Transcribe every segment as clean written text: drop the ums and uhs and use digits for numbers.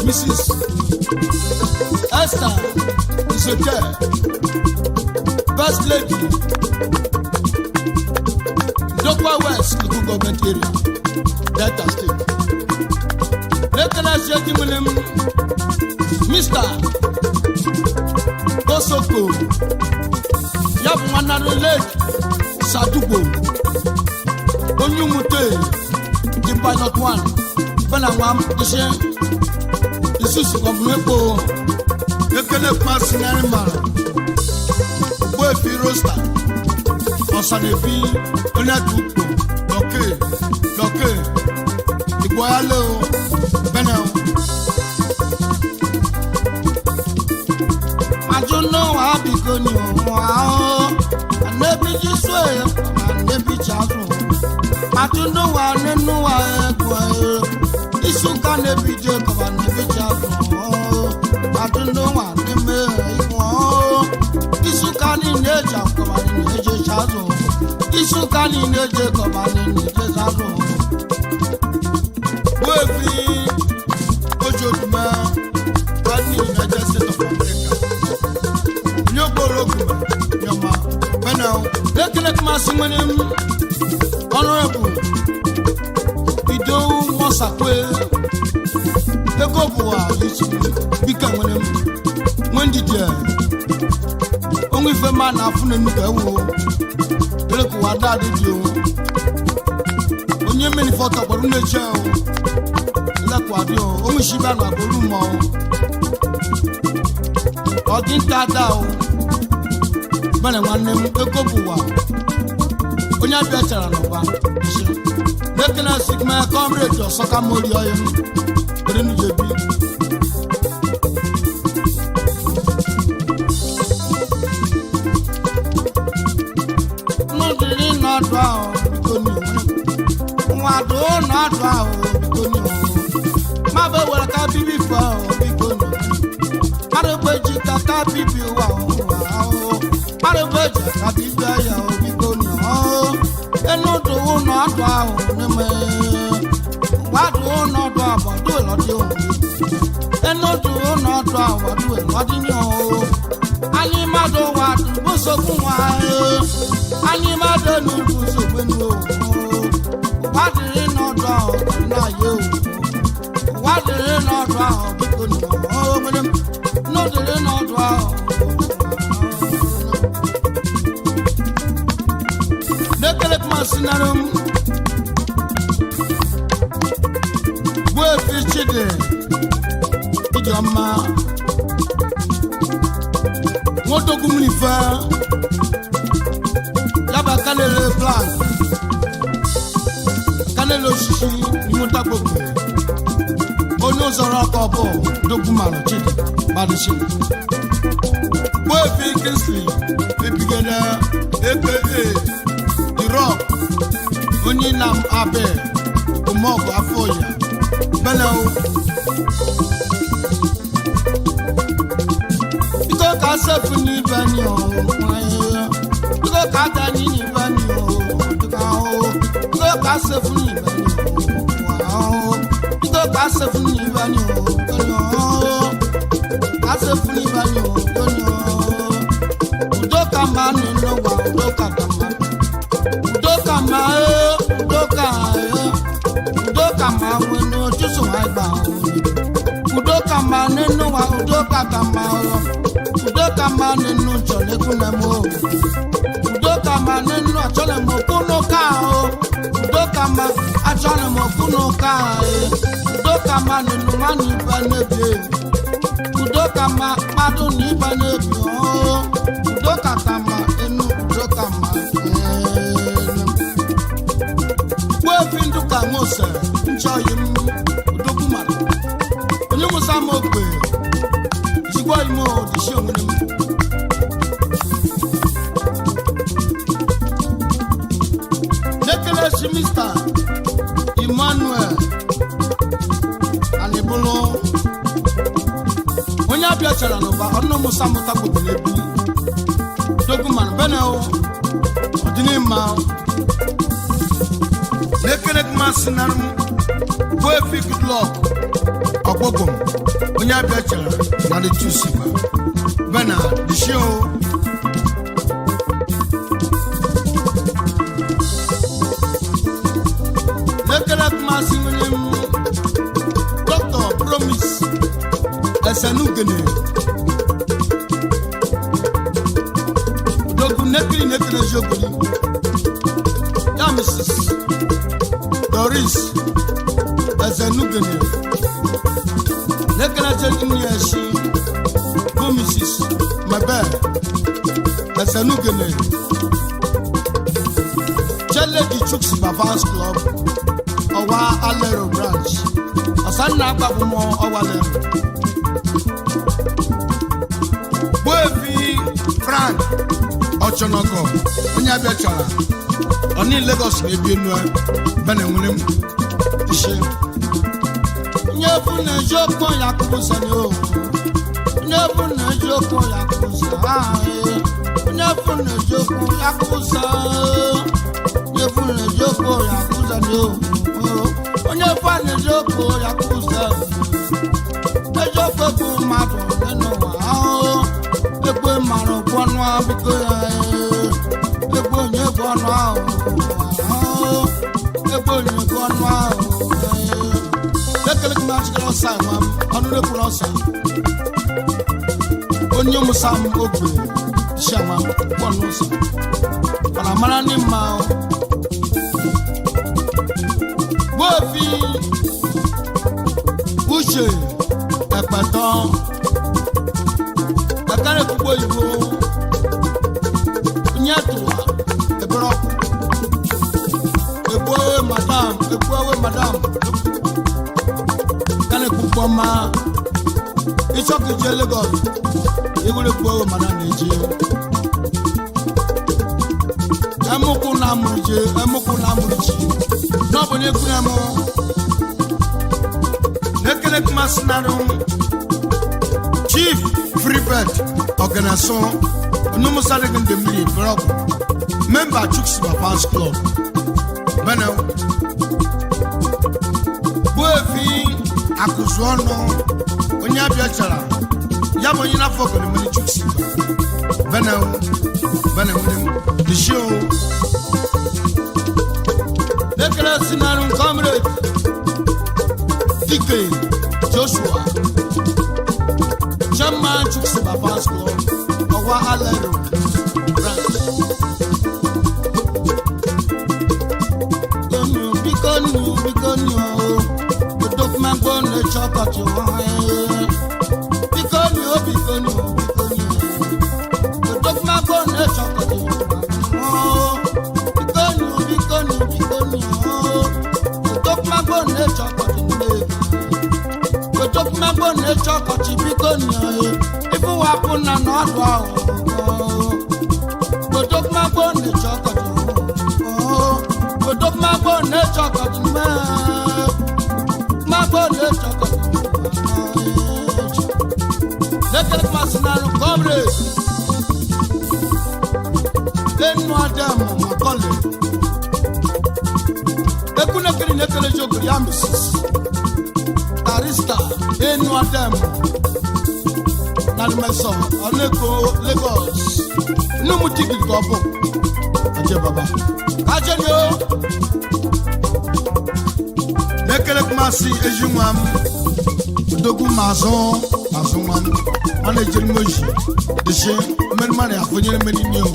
Mrs. Esther Isoke, First Lady, Dokwa West, local government area, Delta State. Recognize William, Mr. Kosoko, Yabumanaro Lake, Sadubo, Onyumute, the Pilot One, Benawam, Isusu Komlepo, Ekele Passinary Man, Wefi Roster, Osanefi, Onatupo, Loke, Iboyalo, Benel. I don't know how to go now. I never just swear, I never charge. I don't know why, I don't know why. Isuka nebi Jacob and nebi Jacob. I don't know what they make. Isuka ni ne Jacob and ne Jacob. Isuka ni ne Jacob and ne Jacob. Wefi Ojoduma ekele kmasị nwere m honorable Ido Mosakwe ego bụwa bika nwere m nwendidi onwe ife ma na afụ na nnukwu ewu elekụwa dadị dị onye mmeni fọtọ gbara na-eche elekụwa dị onwe shiba na agbolu ma ọ dị nta ada bane nwanne m ego bụwa onye abịa chara n'ụba lekena sigma comrade ọsọka mori ọyị m were nujebi n'ụdịrị n'ọdụ ahụ bikoni nwadụ n'ọdụ ahụ bikoni mabe were ka bibi fụ ahụ bikoni mmadụ beji ka ka bibi ụwa ahụ mmadụ beji ka bibi ahịa bikoni enudu n'ọdụ ahụ n'ime wadụ n'ọdụ abọdụ lọdị o enudu n'ọdụ abọdụ lọdị ni o anyị mmadụ wadụ bụsokwu nwa anyị mmadụ n'ugwu sokwe ni o wadịrị n'ọdụ ahụ na ya o wadịrị n'ọdụ ahụ biko ni o mere n'ọdịrị n'ọdụ ahụ nekele kuma sinarum we fichide ijoma moto kumlifa laba kanele plan kanele shishi ni mutagbogbo onye zoro kobo dogumaro chidi badishi we fi Kingsley ebigede aka Rock onye na abe omogo afoya belo iko ka sefu ni bani o iko ka ta ni bani o iko ka sefu ni bani o iko ka sefu ni bani o ka sefu ni bani o do ka manu no wa do ka udoka ma wenu jusu agba udoka ma nenu wa udoka ma nenu chole kuna mo udoka ma nenu achole mo kuno ka o udoka ma achole mo kuno ka udoka ma nenu mani banebe udoka ma madu ni banebe o udoka ma enu udoka ma Finduka Mose, Nchoyim, Udokumara. Onye Musa Mokwe, Jigwa Imo, the Showman. Nicholas Mr. Emmanuel Anibolo. When you appear Charanova, Ono Musa Motaku, Dokumara, Benel, Odinima. Nekele masinarum we fi good luck ogogom onye abia chere na the two siba bana the show nekele masinarum Dr. Promise esanugene dogu nekele jogoli ya Mrs. Doris Ezenugene Nekana Jeniashi Mrs. Mabe Ezenugene Chele di Chooks Bavans Club Owa Alero branch Osanna Agbabumo Owalero Boefi Frank Ochonogo onye abịa chọrọ Oni Lagos na-ebi enu bana nwere m ishe nyefu na joko ya kusa ni o nyefu na joko ya kusa nyefu na joko ya kusa nyefu na joko ya kusa ni o nyefu na joko ya kusa ejoko ku madu nenu wa ekwe maro kwanu abiko ya ekwe now. A bony one now. Let the magical Simon on the Prosa. On your Musam open, Shaman, one was. But I'm an animal. Wofi, Bushe, a paton. I can't go you. Nyatua, a brock. A boy, madame. Can I cook for ma? It's okay, jelly god. You will go, madame. Amokuna Murji. Nobody Gramo. Nekele Masnarum. Chief Freebird, Organisation. No Saturday the million block. Member Chuksiba Fans Club. Beno. Boefi Akuzuano. Onya Biachara. Yamo Yina Foko the Mini Chuksiba. Beno. The show. The class in our comrade. DK Joshua. Jamman Chuksiba Fans Club. Alero because you the dog man gonna chop at your because you the dog man gonna chop at you because you the dog man gonna chop at you the dog man gonna chop at you because you if you happen and not wow. Go dog my bone, the chocolate. Oh, go dog my bone, the chocolate. My bone, the chocolate. Let the Masonaro comrade. Then no damn, my colleague. They couldn't get in the joke of Yamis. Arista, then no damn. Nalmeso, Lagos. No mutiki gopo. Aje baba. Aje yo. Lekelek masi ejumam. Dogu mazon wam. Manager moji. Deshe men mane afonye meni nyo.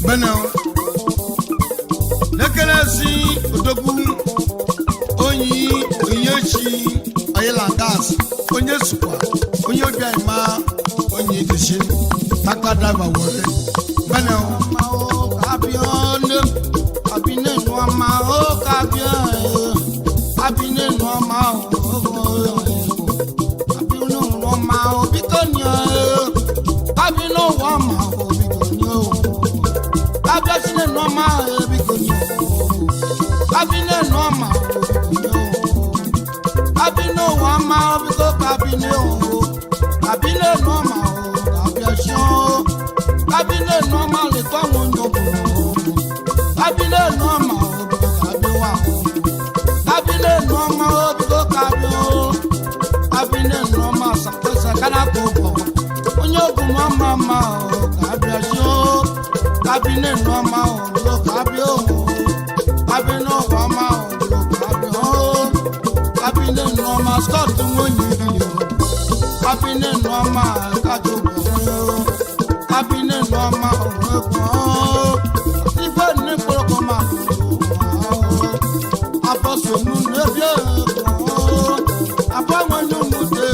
Beno. Lekelesi dogu onyi onyechi ayelandas. Onye sukwa. Onye biaima onye deshe. Taka driver wore. Beno ma o kabion. Abine no ma o kabion. Abine no ma o. Abine no ma o bikonyo. Abine no ma o bikonyo. Abine no ma o bikonyo. Abine no ma o bikonyo. Abine no ma o bikonyo. Abine o. Abine no ma o. Abine normal le kwa monyo Abine normal kabiwa Abine normal biko kabio Abine normal sakesa kana kobo onyo guma mama kabia sho Abine normal lo kabio Abine normal lo kabio Abine normal stop to monyo Abine normal kajobo Abine norma owo ife ni koroko ma aposo nu nebie apawo nu mude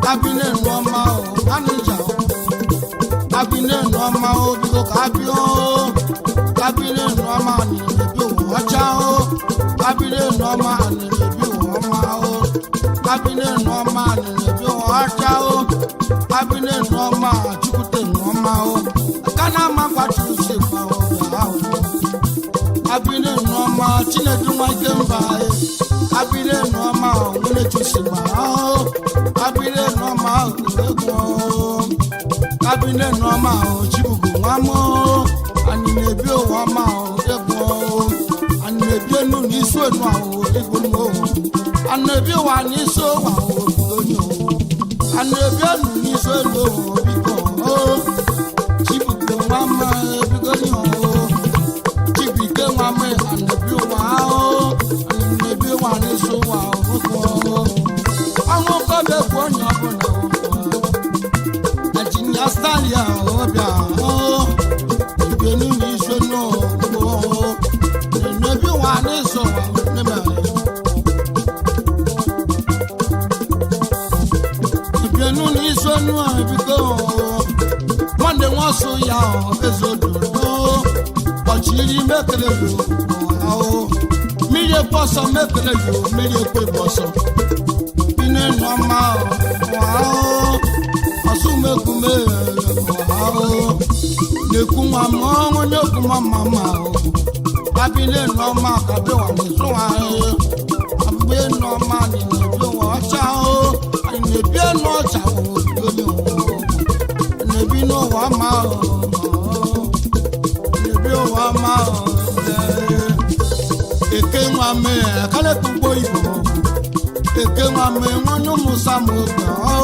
Abine norma o anija Abine norma o biko kabio Abine norma ni lebi o acha o Abine norma ni lebi o ma o Abine norma ni lebi o acha o Abine norma chukute norma o kana mangwa chuse pa o ya o Abine norma chinedu ma kemba e Abine norma o wole chuse ma o Abine norma o ego Abine norma o chibugu mamo animebi o wama o ego animebi enu ni so enu o ego mo animebi wa ni so wa o ego Anebianu ni so lo biko chibugo mama biko no bigo one day was so young ezodo ochiri mekele yo media boss mekele yo media pe boss ine normal wow asume kume wow le kuma mo nyo kuma mama abile normal ka be wa ni so wa abile normal ni be wa cha o ni be no cha o ni be no wa ma ni be wa ma eke wa me kale ku bo ibo eke wa me won no musa mo o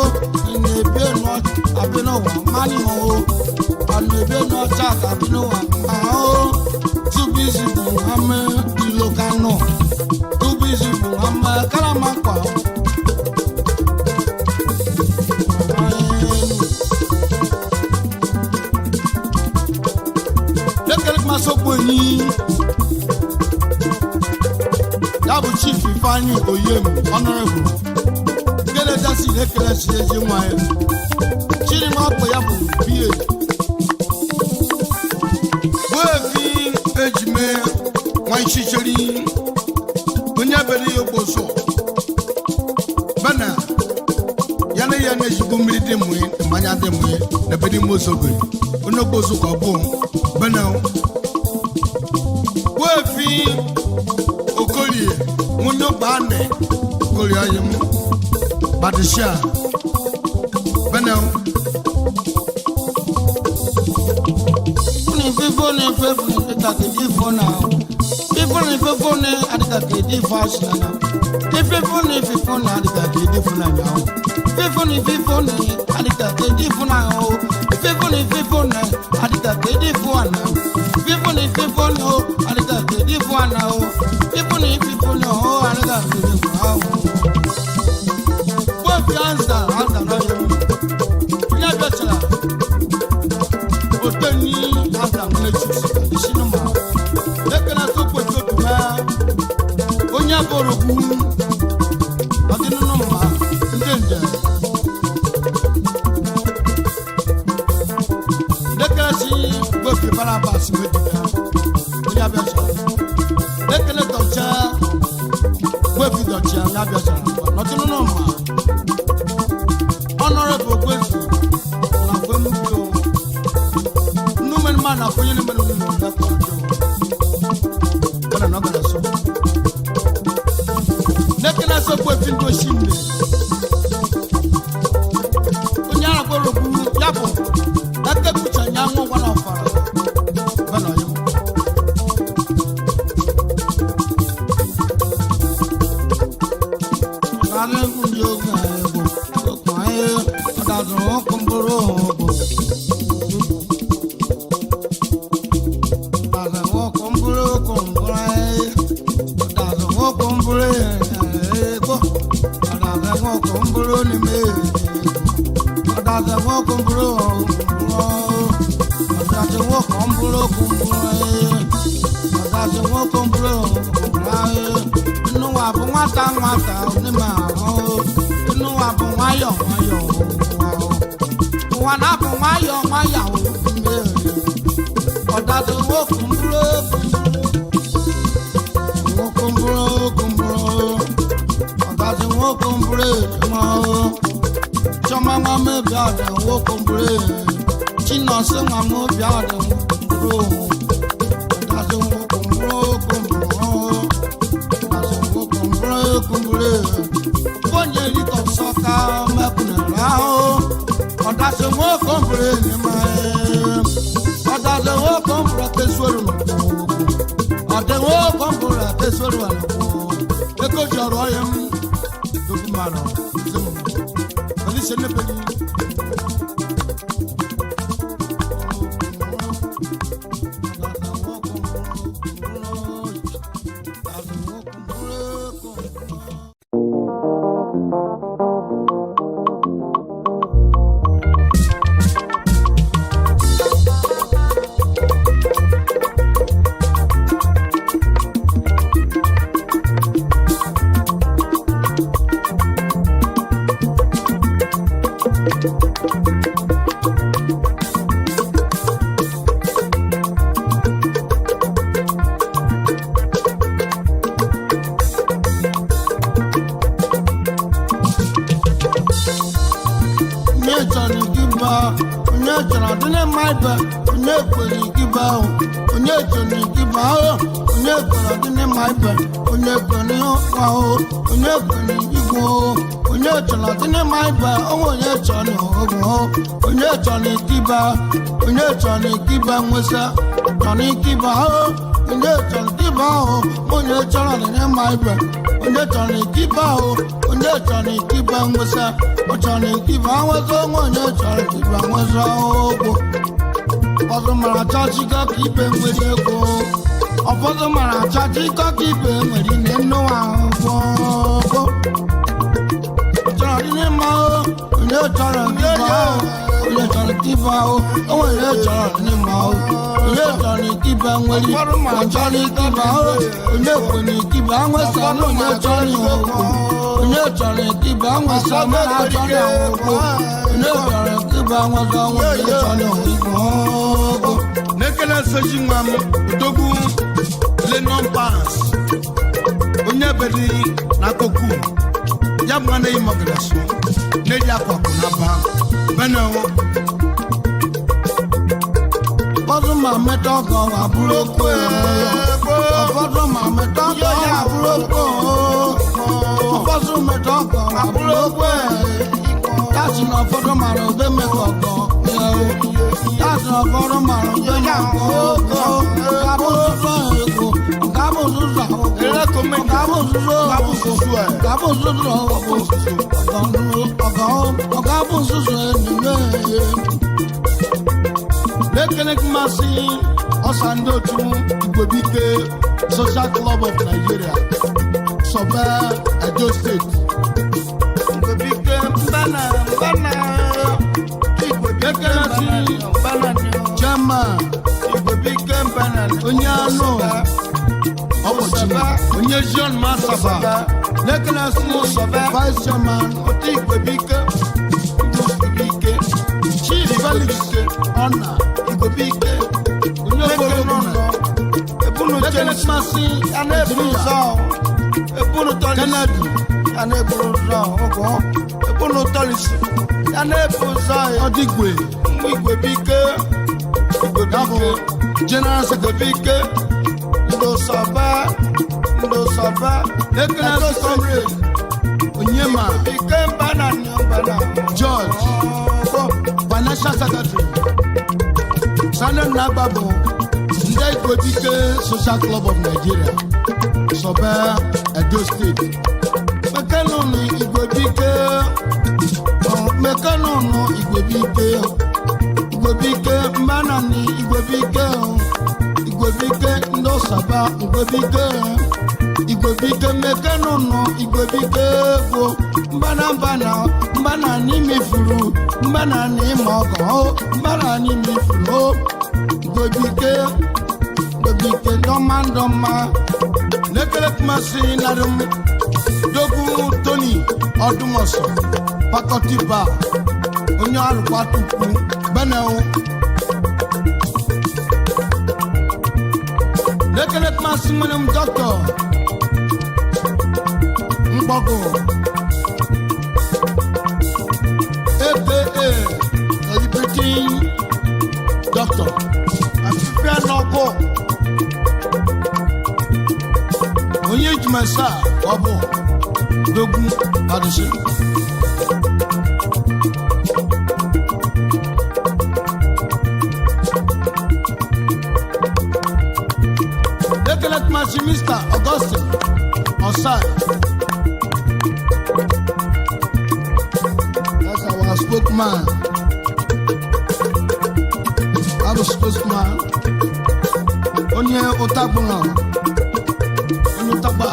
ni be no abile no wa ma ni o ani be no cha abile no wa ma o busy Muhammad Ilokano too busy Muhammad Kalamakwa Lekel masokbo ni Yabu chief Ifani Oyem honorable Gele dasi lekele siege mwaye Chiri mapo yabu biye ejime wan chicheri onya bele yoboso bana yana jibu miride mu manya de mu na bedi mosogo onoboso ko bom bana wefi okolie munyo bane okolie ayem badisha bana that the phone now. People if you phone at the fashion now. If you phone at the phone now. If you phone at the phone now. If you phone at the phone now. People if you phone at the phone now. People if you phone at the phone now. What the answer now? You better. But then you have to Boroku adinu no ma ndenje dekasi gofi balabas medina ya biasa dekele tocha gofi tocha ya biasa adinu no ma honorable gofi na gomu bio numen man na foyele menu na ko bana no bana so lekena so po findo shimle onya boroku yabo ake kucha nyanwo wana fara bana yo kale kunjo ngabo kwae adazo kumburo adazo kumburo kumburo ni me adaza wo kumburo adaza wo kumburo adaza wo kumburo inu wa bu nwata ni ma inu wa bu wayo wa na bu wayo adaza wo kumburo adaza wo kumburo chama mama biada wo kombre chino se mama biada bro dazo wo kombro dazo wo kombre bonye ri to soka makuna rao dazo wo kombre ni ma dazo wo kombre ke sworo no dazo wo kombre ke sworo no eko joro ayem dokumana Listen to me. Ọfọdụ mara achọcha ịkọ ka ibe nwere ine nnụwa ahụ chọrọ dị n'ime ahụ onye chọrọ ndị ahụ onye chọrọ ibe ahụ onwere chọrọ dị n'ime ahụ onye chọrọ ibe nwere achọrọ ibe ahụ onye kwenye ibe anwesa na onye chọrọ ihe okwu onye chọrọ ibe anwesa mara achọrọ ahụ onye chọrọ ibe anwesa onye chọrọ ihe nekele soji nwa m odogwu lenon pass onye bedi na koku ya bụ na imogara so n'eji akwakụ na ba benewo ọfọdụ ma meta ọgọ abụrụ okwu ọfọdụ ma meta ọgọ abụrụ okwu ọfọdụ meta ọgọ abụrụ okwu that's na ọfọdụ mara obe meta ọgọ that's na ọfọdụ mara obe ya ọgọ kabụzụzụ ego kabụzụzụ kabụzụzụ enyiwe Lekene Kumasi Osando to Igbobike Social Club of Nigeria Sobe Edo State Igbobike Mbana Igbobike Mbana Chairman Igbobike Mbana Onyano Obochima Onye John Masaba Lekene Sobe Vice Chairman Oti Igbobike Chief Felix Honor Igbobike Ebunu Jenismasi Ebunu Kennedy Ebunu Tolisi Odigwe Igbobike General Secretary Ndosaba Ekele Comrade Onyema George Financial Secretary Sanem Nababo Nde Igbobike Social Club of Nigeria Sobe Edo State Mekanunu Igbobike Mbanani Igbobike Ndosaba Igbobike Mekanunu Igbobike Go Mbana n'ime furu Mbana n'ime ọgọ Mbana n'ime furu Igbobike ndọma Lekele Kumasi Narum Dogu Tony Odumoso Faculty Bar Onye Alụkwa Tukwu Benewu Lekele Kumasi Manem Doctor Mkpọgo AKA Celebrating Doctor Afifia Noko Onye Jumasa Obo Dogu Adishi Lekele Kumasi Mr. Augustine Osai That's our spokesman spokesman Onye Otagbona Onye Otagba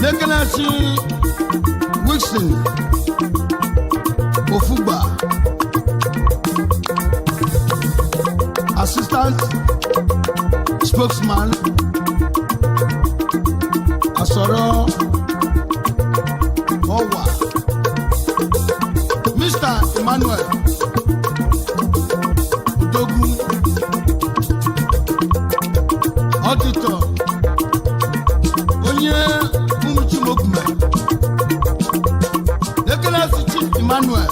Lekele si Wilson Ofugba Assistant Spokesman Asoro Owa Emmanuel Odogwu Auditor onye Umuchimokume Ekelesi Chief Emmanuel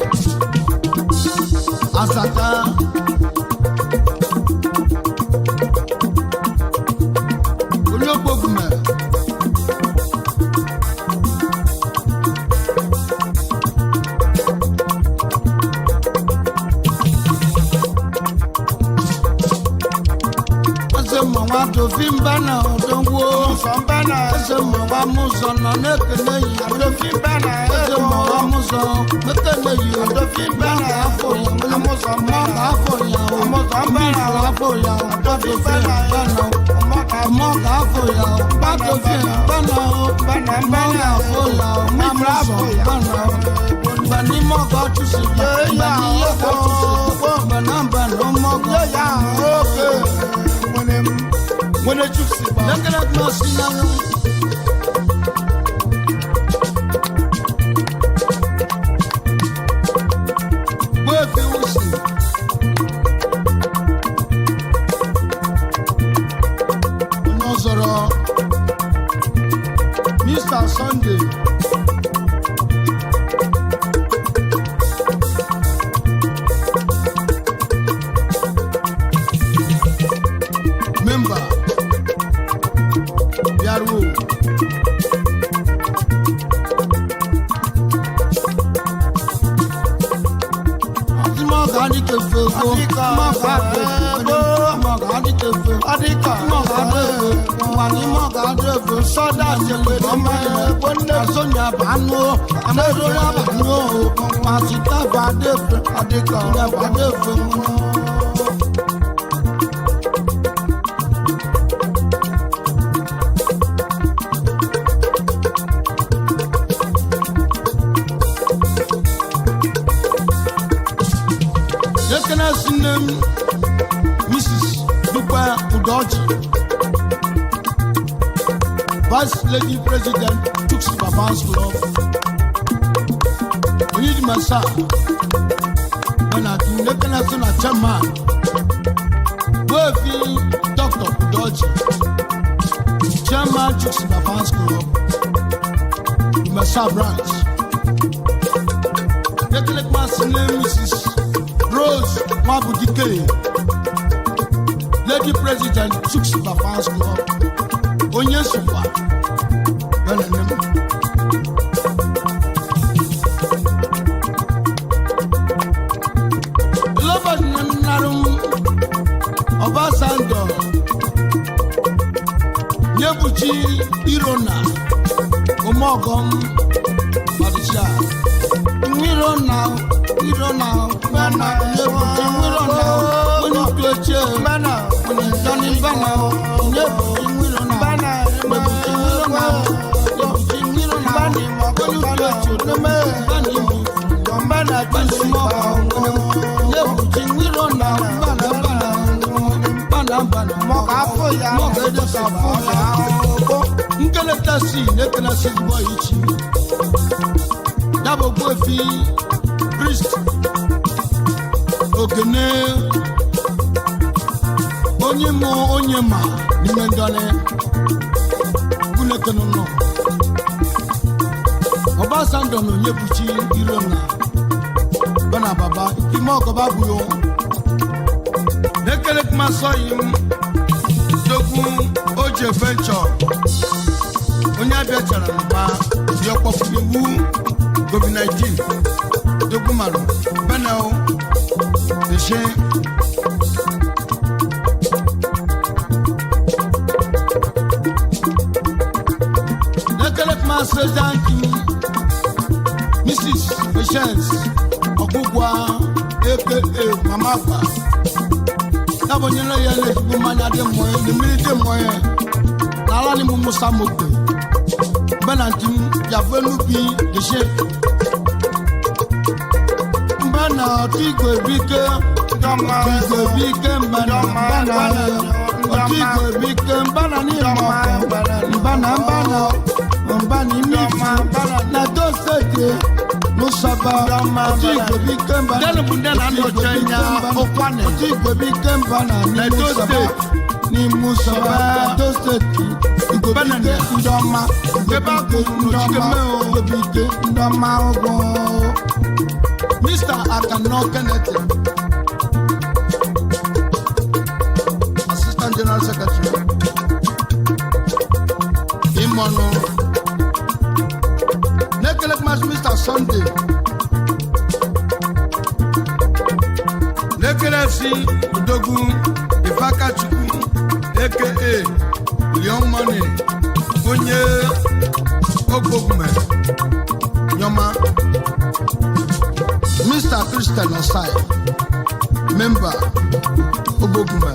Asata Ologbogume Mwa Dofimbana Odongwo Sambana Mwa Muzo na nekene yi Dofimbana Mwa Muzo nekene yi Dofimbana afo Muzo mwa afo ya Muzo mbana afo ya Dofimbana mwa afo ya Dofimbana mwa afo ya Muzo mbana Bani mwa tusi Bani yoko Bana bana mwa ya okay when I choose it, I'm gonna go see now. Where you see? Nozoro, Mr. Sunday. Member. Soda jẹ̀pẹ̀ ọmọ ẹ̀gbọ́n sọ́nyà bánú amẹ́rọ́lá bánú àtìká bàdéfẹ́ àdékà bàdéfẹ́ mú. Yẹ́kẹ́nà sinnem Mrs. Dupa Udoji. Vice Lady President Tuksi Baban's Club. We need Massa. When I do the national chairman, Worthy Dr. Udoji, Chairman Tuksi Baban's Club, Massa branch. Nekelek Massa name Mrs. Rose Mabudike, Lady President Tuksi Baban's Club. Onye Supa. Lọ́bọ̀ nínú Ọbásanjọ́ Nyebuchi Irona Omogom Ọdịsha Irona Bana Nyebuchi Irona Onye Kloche Bana Onye Dani Bana Nyebuchi Irona Bana Nyebuchi Irona Bani Mogo Kloche Bani Bana Tusi Nyebuchi Irona Bana Moga Foya Moga Edesa Foya Nkele Tasi Nekena Sizbo Ichi Dabo Gwefi Priest Ogene Onye ma Nimendone Kunekeno no Ọbásanjọ́ no Nyebuchi Irona Bana Baba Imogo Babuyo Nekele Kumasoyim Dogun Oje Venture Onye abịachara mba Yọkpọfunewu COVID-19 Dogun Maru Benel Deshe Nekele Kumasojanki Mrs. Patience Ogugwa aka Mama Agba Nabonyela ya lefu manya de moye de milite moye Nala ni Musa Mogbe Benantim Javenu bi de chef Mbana Tigo Bike Mbana Tigo Bike Mbana ni Mbana Mbani mi na dosete no saba Oti Igwebi Kemba. Dẹ́nu bù dẹ́nu àná ọ̀jẹ̀ nya ọ̀kwanẹ̀. Oti Igwebi Kemba na Edo State. Ni Musaba Edo State. Igwebi Ke Ndoma. Keba kuru n'ojikeme o. Igwebi Ke Ndoma ogo. Mr. Akano Kenneth. Assistant General Secretary. Imono. Nekele Mas Mr. Sunday. Nekele si Udogu Ifakachukwu aka Leon Money onye Ogbogume Nyoma. Mr. Christian Osai member Ogbogume.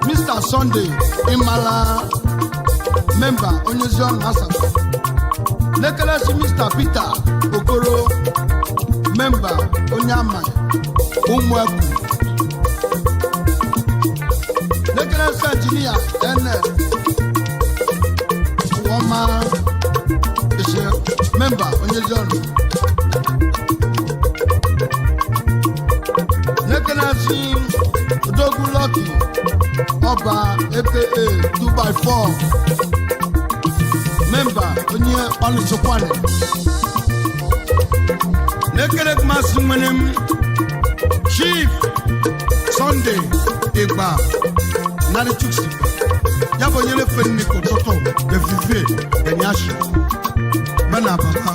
Mr. Sunday Imala member Onyezion Asaba. Nekelesi Mr. Peter Okoro member Onyama Umweku. Nekelesi Engineer NS Woma Ishe member Onyezion. Nekelesi Udogu Lucky Oba aka 2x4 member onye Onisokwane. Nekele Kumasi Mwenem Chief Sunday Igba Nari Chuksi Yabo Yele Fenni Kototo de Vivier de Nyashi Bana Baba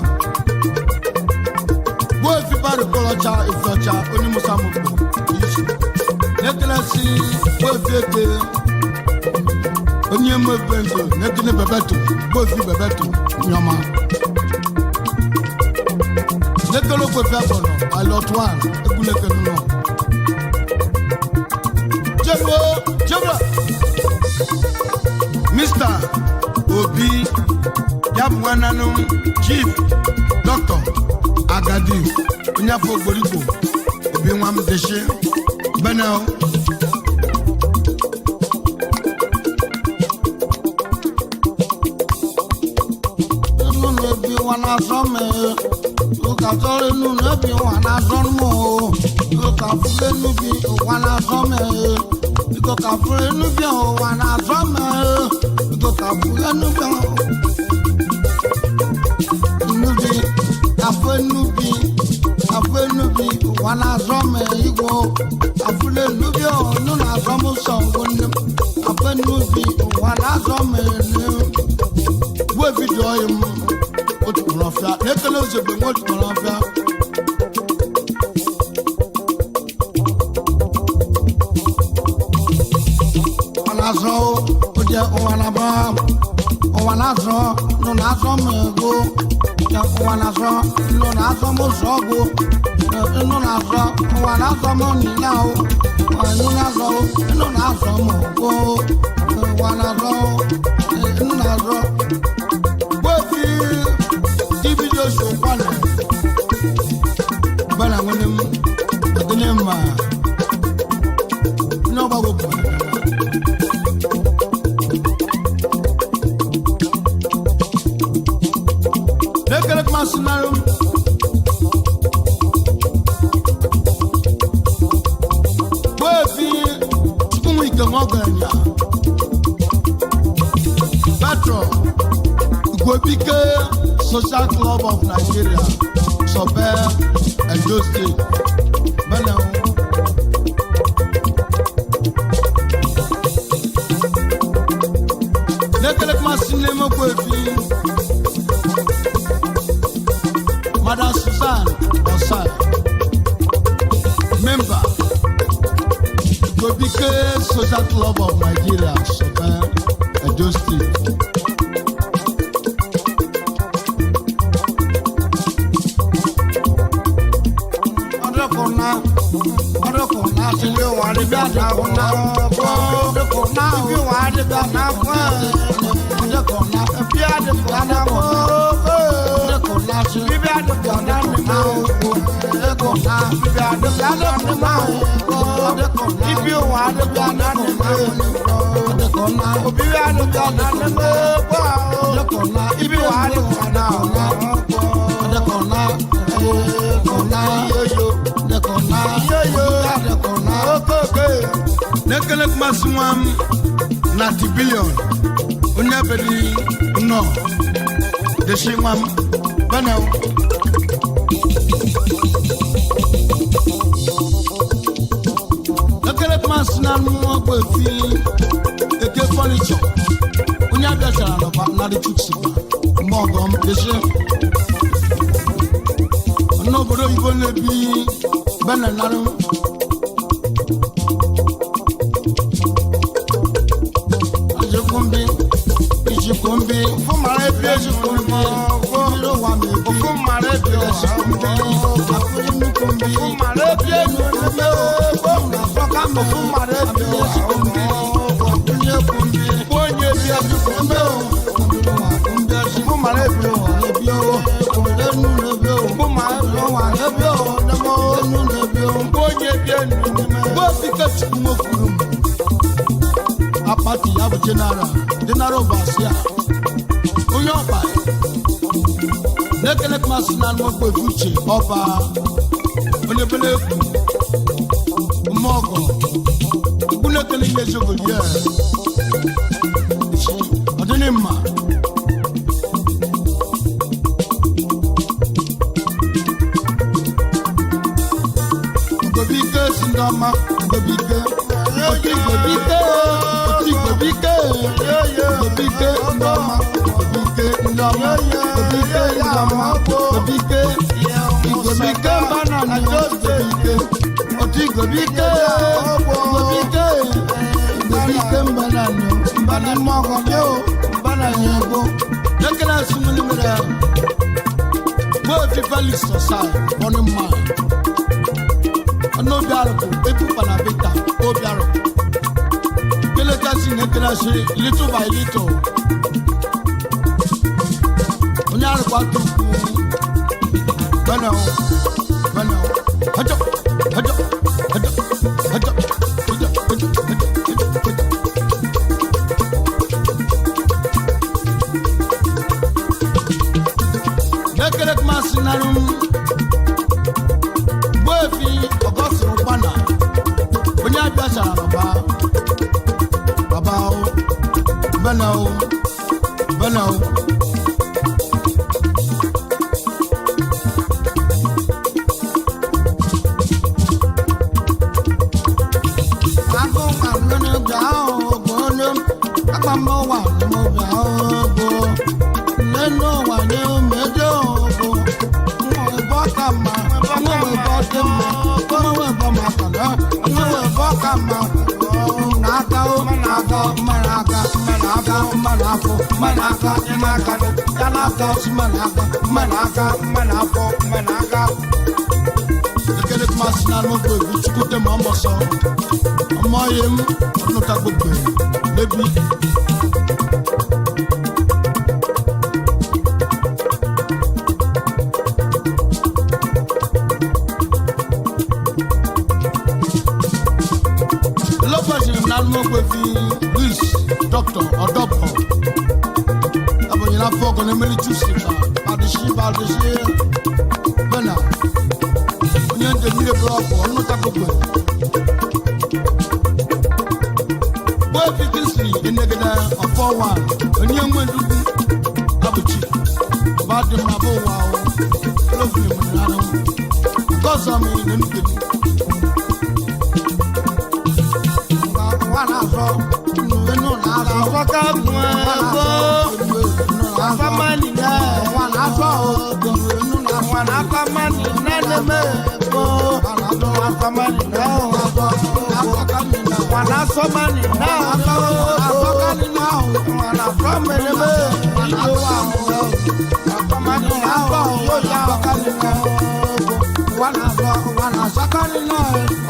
Bo Ifibari Kolocha Ifiocha Oni Musa Mokbo Yishi Nekele si Bo Ifieke Onye Mwebenzo Nekele Bebeto Bo Ifi Bebeto Nyoma Nekele Kwefe Abono Pilot 1 Ekuleke Nuno Jebro Mr. Obi Yabwananu Chief Dr. Agadi Unyafo Goribo Obi Nwam Deshe Benel Nebi wana some, uka tole nu nebi wana some, uka fule nubi wana some, uka fule nubi wana some, uka fule nubi nubi wana some, igo afule nubi nuna some songun, afe nubi wana some. Wo video yim otukurafia nekele ozebe otukurafia wanazo oje wanazo no nazo mego ya wanazo no nazo mozogo no nazo wanazo monilao no nazo mogo wanazo no nazo video show one bana wonem adenema no bago nekele masinayo bofi tumu ikamoganya Petro Igwebike Social Club of Nigeria, Sobe, Edo State, Benin. Nekele Kumasi Nemo Kwefi, Madam Susan Osai, member, Igwebike Social Club of Nigeria, Sobe, Edo State. If you Maswam Nati Billion Unyabedi no the Shimam Banel Look Masnam the gay furniture Unyabasha Nadi Chuxipa Mogom the Shim Nobody gonna be Bananarum Kumbi, for my pleasure, for my pleasure, Apati Abu General Basia. Uyopa. Nekelek Masinan Moko Fuchi, Opa. Unebele Mogo. Unekele Yesugo, yeah. Adenima. Gobika Sindama, Gobika. Gobika. Little by little, when you are about to Doctor or doctor. Abonyina fog on the military ship. Bana. Onye the new block or not a book. Boy, if you can see in the of 4-1, when you went to Abuchi, about the Mabo wow, lovely Manano. Because I'm in the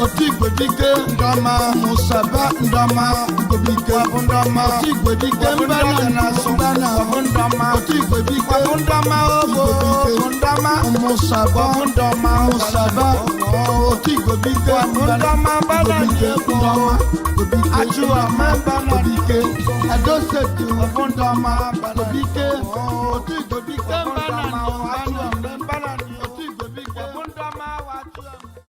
Otigwedike ndama musaba ndama gobike ndama otigwedike mbana na sundana ndama otigwedike ndama obo ndama musaba musaba otigwedike ndama bana ndama gobike ajua mbana gobike adosetu ndama gobike otigwedike